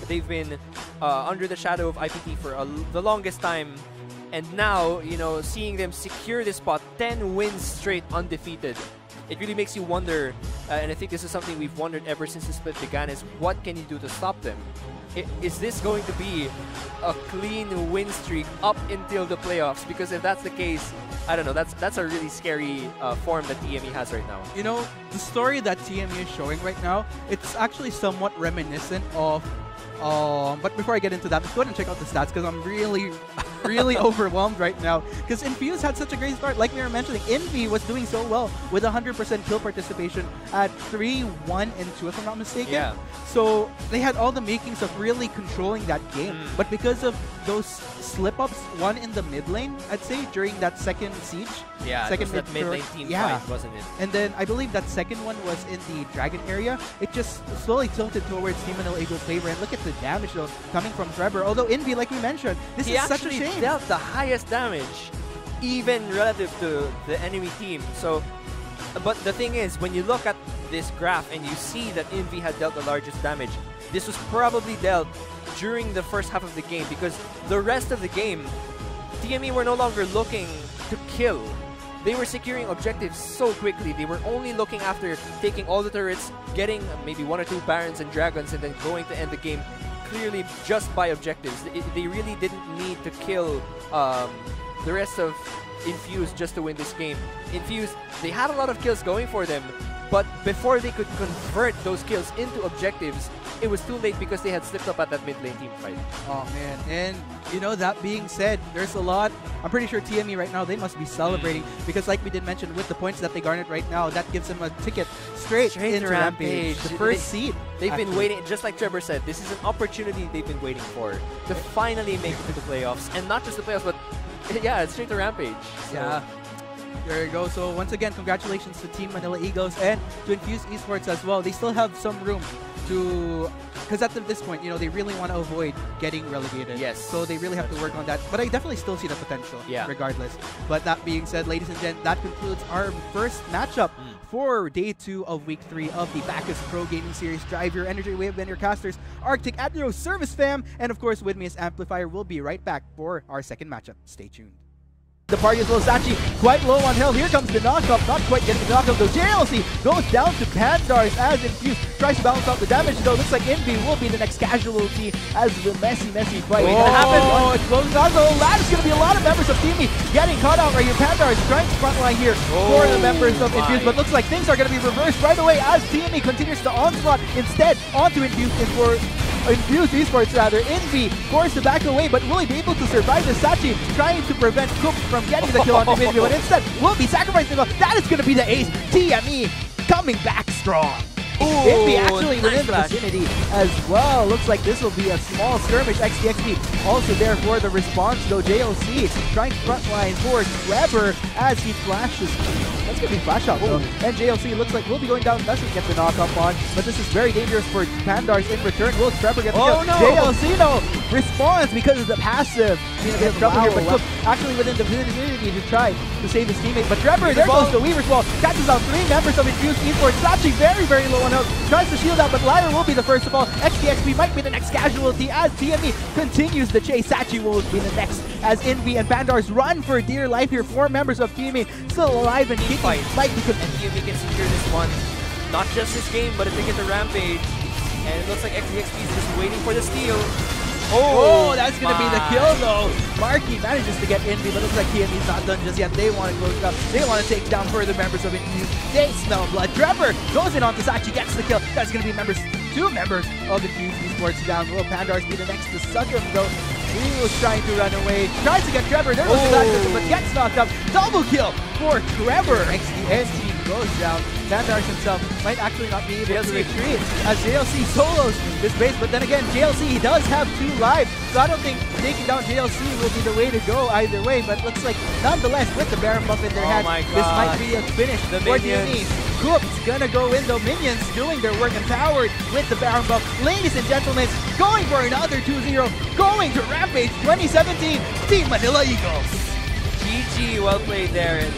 They've been under the shadow of IPT for the longest time. And now, you know, seeing them secure this spot, 10 wins straight undefeated, it really makes you wonder, and I think this is something we've wondered ever since the split began, is what can you do to stop them? Is this going to be a clean win streak up until the playoffs? Because if that's the case, I don't know, that's a really scary form that TME has right now. You know, the story that TME is showing right now, it's actually somewhat reminiscent of but before I get into that, let's go ahead and check out the stats because I'm really overwhelmed right now. Because Infuse had such a great start. Like we were mentioning, Envy was doing so well with 100% kill participation at 3, 1, and 2, if I'm not mistaken. Yeah. So they had all the makings of really controlling that game. But because of those slip-ups, one in the mid lane, I'd say, during that second siege. Yeah, second that mid lane team fight, wasn't it? And then I believe that second one was in the Dragon area. It just slowly tilted towards Team Manila Eagles' favor. And look at the damage though coming from Trevor. Although Envy, like we mentioned, this is such a shame. He dealt the highest damage, even relative to the enemy team. So, but the thing is, when you look at this graph and you see that Envy had dealt the largest damage, this was probably dealt during the first half of the game, because the rest of the game, TME were no longer looking to kill. They were securing objectives so quickly. They were only looking after taking all the turrets, getting maybe 1 or 2 Barons and Dragons, and then going to end the game clearly just by objectives. They really didn't need to kill the rest of Infuse just to win this game. Infuse, they had a lot of kills going for them, but before they could convert those kills into objectives, it was too late because they had slipped up at that mid lane team fight. Oh man, and you know, that being said, there's a lot. I'm pretty sure TME right now, they must be celebrating because like we did mention, with the points that they garnered right now, that gives them a ticket straight into Rampage. The first seed. They've been waiting, just like Trevor said, this is an opportunity they've been waiting for to finally make it to the playoffs. And not just the playoffs, but yeah, straight to Rampage. So. Yeah. There you go. So once again, congratulations to Team Manila Eagles and to Infuse Esports as well. They still have some room to, because at this point, you know, they really want to avoid getting relegated. Yes. So they really have to work on that. But I definitely still see the potential, yeah, regardless. But that being said, ladies and gents, that concludes our first matchup for day 2 of week 3 of the Bacchus Pro Gaming Series. Drive your energy. We have been your casters, Arctic at your service, fam. And of course, with me is Amplifier. We'll be right back for our second matchup. Stay tuned. The party as well. Sachi quite low on health. Here comes the knockup. Not quite getting the knockup though. JLC goes down to Pandars as Infuse tries to balance out the damage though. Looks like Envy will be the next casualty as the messy fight. Oh, gonna happen. Explosions on though. That is gonna be a lot of members of TME getting caught out right here. Pandars trying to frontline here for the members of Infuse, but looks like things are gonna be reversed right away as TME continues to onslaught instead onto Infuse and for Infuse Esports rather. Envy forced to back away, but will he be able to survive the Sachi trying to prevent Cook from getting the kill on Envy, but instead will be sacrificing him. That is going to be the ace. TME coming back strong. Envy actually within the vicinity as well. Looks like this will be a small skirmish. XTXP also there for the response though. JLC trying to frontline for Trevor as he flashes. That's going to be flash out though. And JLC looks like we'll be going down. Doesn't get the knock up on, but this is very dangerous for Pandars in return. Will Trevor get the kill? No. JLC no responds because of the passive. He's in trouble here, but Cook actually within the vicinity to try to save his teammate. But Trevor, there goes the Weaver's Wall. Catches out 3 members of Infused Esports. Sachi very low on health. Tries to shield out, but Lyra will be the first of all. XTXP might be the next casualty as TME continues the chase. Sachi will be the next as Envy and Pandars run for dear life here. 4 members of TME still alive and kicking. Like and TME can secure this one. Not just this game, but if they get the Rampage. And it looks like XTXP is just waiting for the steal. Oh, that's going to be the kill though. Marky manages to get Envy, but looks like TME's not done just yet. They want to close it up. They want to take down further members of Infuse. They smell blood. Trevor goes in on Sachi, gets the kill. That's going to be 2 members of Infuse Esports down. Will Pandars be the next to suck him though? He was trying to run away. Tries to get Trevor. There goes the back, but gets knocked up. Double kill for Trevor. XTXP goes down. Pandars himself might actually not be able to retreat as JLC solos this base, but then again, JLC does have 2 lives, so I don't think taking down JLC will be the way to go either way, but looks like nonetheless with the Baron buff in their hand, this might be a finish for TME. Cook's gonna go in though. Minions doing their work, empowered with the Baron buff. Ladies and gentlemen, going for another 2-0, going to Rampage 2017, Team Manila Eagles. GG, well played there.